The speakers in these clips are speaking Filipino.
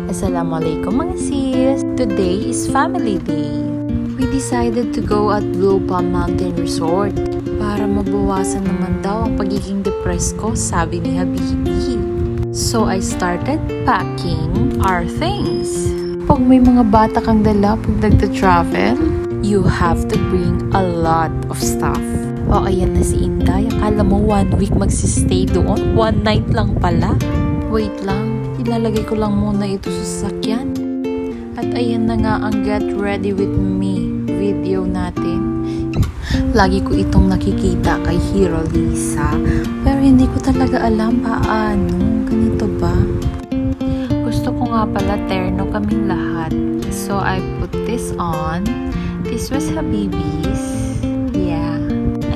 Assalamualaikum mga sis! Today is family day. We decided to go at Blue Palm Mountain Resort para mabawasan naman daw ang pagiging depressed ko, sabi ni Habibi. So I started packing our things. Pag may mga bata kang dala pag nagta-travel, you have to bring a lot of stuff. O ayan na si Inday, akala mo 1 week magsistay doon, 1 night lang pala. Wait lang, ilalagay ko lang muna ito sa sasakyan. At ayan na nga ang Get Ready With Me video natin. Lagi ko itong nakikita kay Hero Lisa, pero hindi ko talaga alam paano. Ganito ba? Gusto ko nga pala terno kaming lahat. So I put this on. This was Habibi's. Yeah.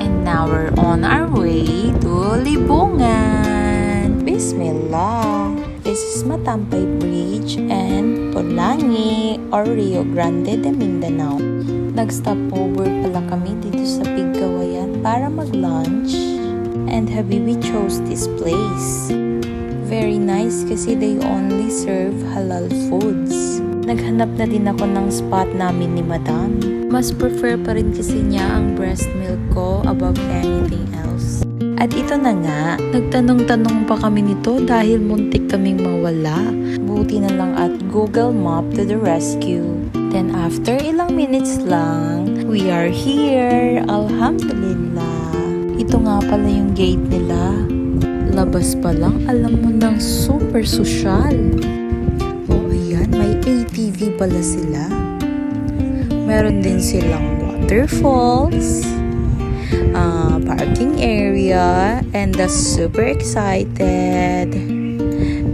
And now we're on our way to Libungan. Bismillah. This is Matampay Bridge and Polangi or Rio Grande de Mindanao. Nag-stopover pala kami dito sa Pigkawayan para mag-lunch. And Habibi chose this place. Very nice kasi they only serve halal foods. Naghanap na din ako ng spot namin ni Madam. Mas prefer pa rin kasi niya ang breast milk ko above anything else. At ito na nga, nagtanong-tanong pa kami nito dahil muntik kaming mawala. Buti na lang at Google Map to the rescue. Then after ilang minutes lang, we are here. Alhamdulillah. Ito nga pala yung gate nila. Labas pa lang, alam mo nang super social. O ayan, may ATV pala sila. Meron din silang waterfalls, parking area, and the super excited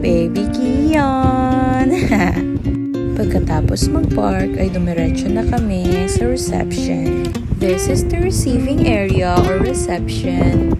baby Kion. Pagkatapos mag-park ay dumiretso na kami sa reception. This is the receiving area or reception.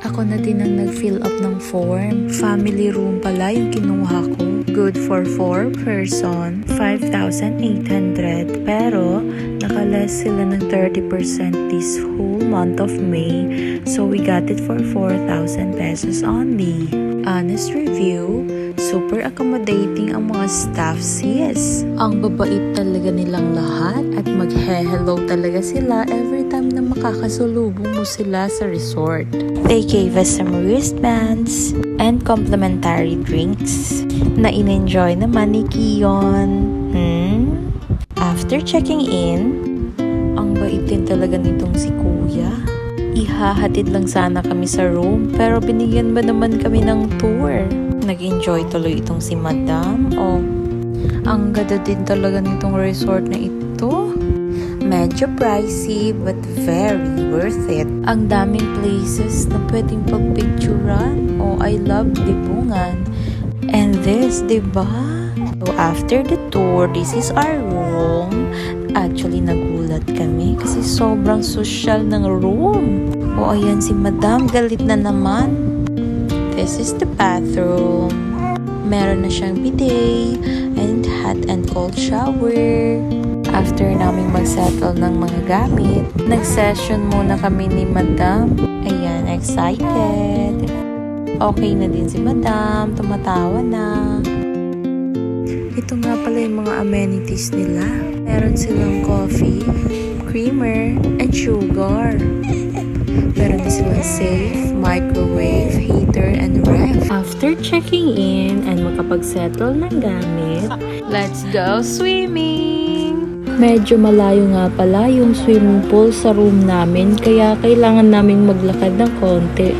Ako na din ang nag-fill up ng form. Family room pala yung kinuha ko. Good for 4 person, 5,800. Pero, nakaless sila ng 30% this whole month of May. So, we got it for 4,000 pesos only. Honest review, super accommodating ang mga staff sis. Ang babait talaga nilang lahat at mag-hello talaga sila every time na makakasulubong mo sila sa resort. They gave us some wristbands and complimentary drinks na in-enjoy naman ni Kion. After checking in, ang bait din talaga nitong si Kuya. Ihahatid lang sana kami sa room pero binigyan ba naman kami ng tour. Nag-enjoy tuloy itong si Madam. Oh, ang ganda din talaga nitong resort na ito. Medyo pricey but very worth it. Ang daming places na pwedeng pagpicturan. Oh, I love Libungan. And this, diba? So after the tour, this is our room. Actually, nagulat kami kasi sobrang social ng room. O ayan si Madam, galit na naman. This is the bathroom. Meron na siyang bidet and hot and cold shower. After naming mag-settle ng mga gamit, nag-session muna kami ni Madam. Ayan, excited. Okay na din si Madam, tumatawa na. Ito nga pala yung mga amenities nila. Meron silang coffee, creamer, and sugar. Meron din silang safe, microwave, heater, and ref. After checking in and makapag-settle ng gamit, let's go swimming! Medyo malayo nga pala yung swimming pool sa room namin kaya kailangan naming maglakad ng konti.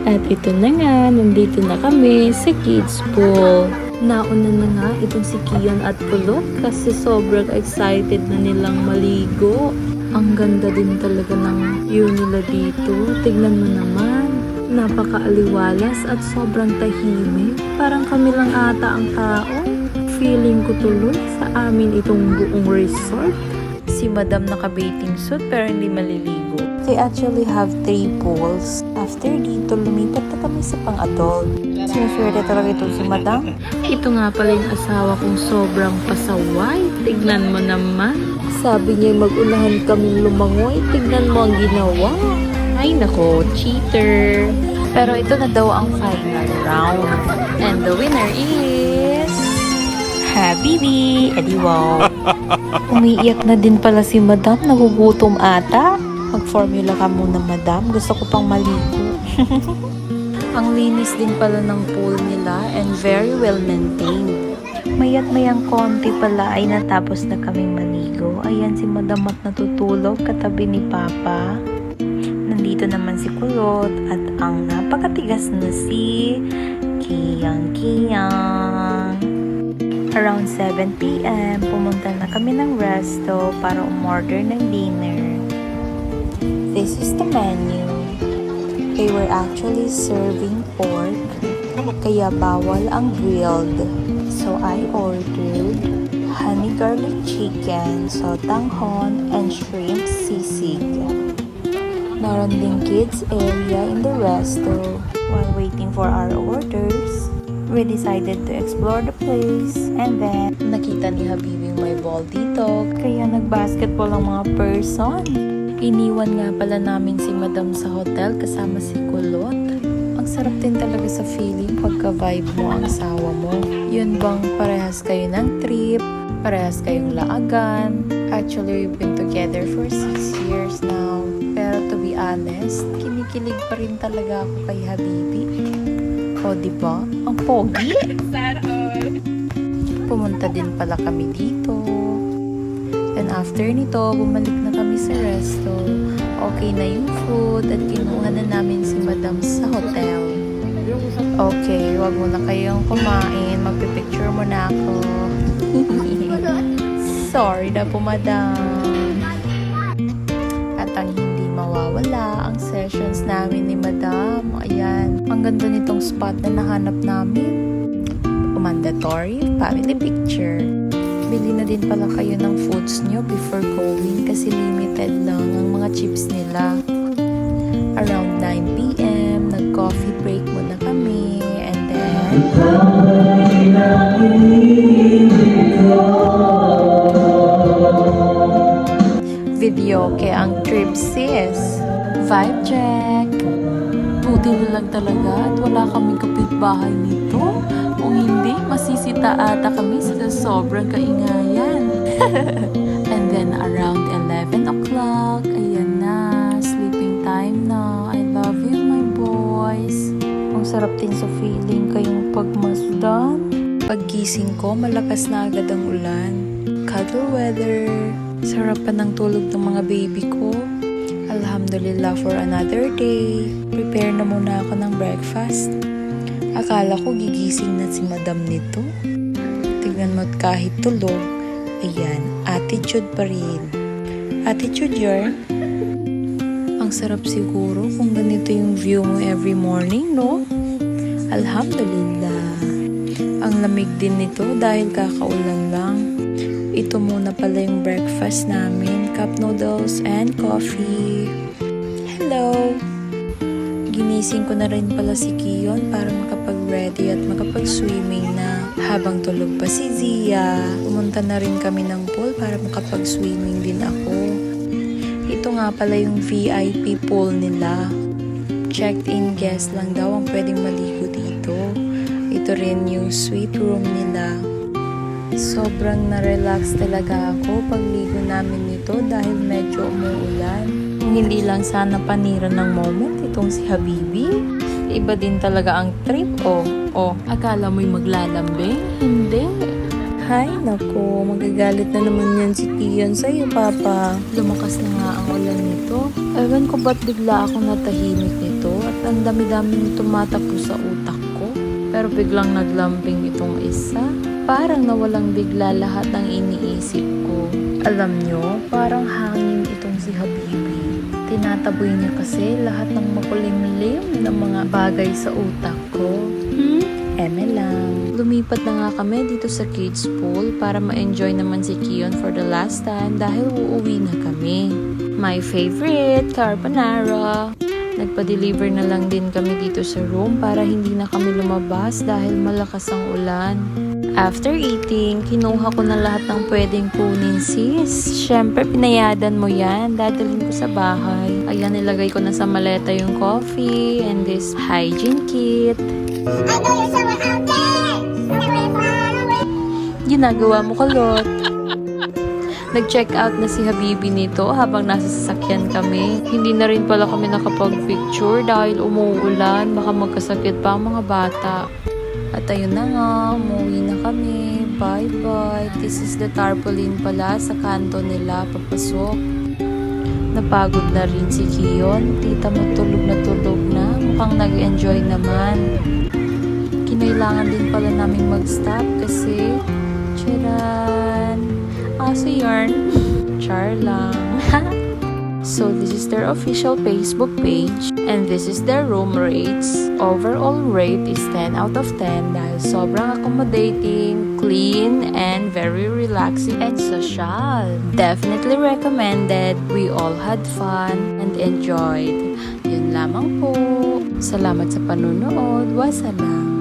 At ito na nga, nandito na kami sa kids pool. Nauna na nga itong si Kian at Kulot kasi sobrang excited na nilang maligo. Ang ganda din talaga ng view nila dito. Tignan mo naman. Napakaaliwalas at sobrang tahimik. Parang kami lang ata ang tao. Feeling ko tuloy sa amin itong buong resort. Si Madam naka-bathing suit pero hindi maliligo. They actually have 3 pools. After dito, lumipat na kami sa pang-adult. Sinuswerte talaga ito si Madam. Ito nga pala yung asawa kong sobrang pasaway. Tignan mo naman. Sabi niya mag-unahan kaming lumangoy. Tignan mo ang ginawa. Ay nako, cheater. Pero ito na daw ang final round. And the winner is Habibi. Edi wow. Umiiyak na din pala si Madam. Nagugutom ata. Mag-formula ka muna, Madam. Gusto ko pang maligo. Ang linis din pala ng pool nila and very well maintained. Mayat mayang konti pala ay natapos na kaming maligo. Ayan si Madam at natutulog katabi ni Papa. Nandito naman si Kulot at ang napakatigas na si Kiyang. Around 7 p.m. pumunta na kami ng resto para umorder ng dinner. This is the menu. They were actually serving pork, kaya bawal ang grilled. So I ordered honey garlic chicken, sotanghon, and shrimp sisig. Naroon ding kids area in the resto. While waiting for our orders, we decided to explore the place. And then, nakita ni Habibi may ball dito, kaya nag-basketball ang mga person. Iniwan nga pala namin si Madam sa hotel kasama si Kulot. Ang sarap din talaga sa feeling pagka-vibe mo ang asawa mo. Yun bang parehas kayo ng trip, parehas kayong laagan. Actually, we've been together for 6 years now. Pero to be honest, kinikilig pa rin talaga ako kay Habibi. O diba? Ang pogi! Pumunta din pala kami dito. And after nito, bumalik na kami sa resto. Okay na yung food at kinuha na namin si Madam sa hotel. Okay, wag mo na kayong kumain. Magpipicture mo na ako. Sorry na po, Madam. At ang hindi mawawala ang sessions namin ni Madam. Ayan, ang ganda nitong spot na nahanap namin. Mandatory family picture. Bili na din pala kayo ng foods nyo before going kasi limited lang ang mga chips nila. Around 9 p.m., nag-coffee break muna kami and then video kaya ang trip sis. Vibe check. Buti na lang talaga at wala kaming kapitbahay nito. Kung hindi, masisita ata kami sa sobrang kaingayan. And then around 11 o'clock, ayan na, sleeping time na. I love you, my boys. Ang sarap din sa feeling kayong pagmasdan. Paggising ko, malakas na agad ang ulan. Cuddle weather. Sarap pa ng tulog ng mga baby ko. Alhamdulillah for another day. Prepare na muna ako ng breakfast. Akala ko gigising na si Madam nito. Tignan mo kahit tulog. Ayan, attitude pa rin. Attitude yarn. Ang sarap siguro kung ganito yung view mo every morning, no? Alhamdulillah. Ang lamig din nito dahil kakaulan lang. Ito muna pala yung breakfast namin. Cup noodles and coffee. Hello! Ginising ko na rin pala si Kiyon para makapag-ready at makapag-swimming na. Habang tulog pa si Zia, pumunta na rin kami ng pool para makapag-swimming din ako. Ito nga pala yung VIP pool nila. Checked-in guest lang daw ang pwedeng maligo dito. Ito rin yung suite room nila. Sobrang na-relax talaga ako pagligo namin nito dahil medyo umuulan. Hindi lang sana panira ng moment itong si Habibi. Iba din talaga ang trip, akala mo'y maglalambing? Hindi. Hay, nako, magagalit na naman yan si Kian sa'yo, Papa. Lumakas na nga ang ulan nito. Ewan ko ba't bigla akong natahimik nito at ang dami-daming tumatakbo sa utak ko. Pero biglang naglambing itong isa. Parang nawalang bigla lahat ng iniisip ko. Alam nyo, parang hangin itong si Habibi. Tinataboy niya kasi lahat ng makulimlim na mga bagay sa utak ko. Eme lang. Lumipat na nga kami dito sa kids pool para ma-enjoy naman si Kion for the last time dahil uuwi na kami. My favorite, carbonara. Nagpa-deliver na lang din kami dito sa room para hindi na kami lumabas dahil malakas ang ulan. After eating, kinuha ko na lahat ng pwedeng kunin sis. Siyempre, pinayadan mo yan. Dadalhin ko sa bahay. Ayan, nilagay ko na sa maleta yung coffee and this hygiene kit. I know you're somewhere out there. Somewhere far away. You ginagawa mo, Kulot? Nag-check out na si Habibi nito habang nasa sasakyan kami. Hindi na rin pala kami nakapag-picture dahil umuulan. Baka magkasakit pa ang mga bata. At ayun na nga, umuwi na kami. Bye-bye. This is the tarpaulin pala sa kanto nila papasok. Napagod na rin si Kion. Tita mo tulog na. Mukhang nag-enjoy naman. Kinailangan din pala namin mag-stop kasi charan! Aso yarn. Char lang. So this is their official Facebook page and this is their room rates. Overall rate is 10 out of 10 dahil sobrang accommodating, clean, and very relaxing and social. Definitely recommended. We all had fun and enjoyed. Yun lamang po. Salamat sa panunood. Wassalam.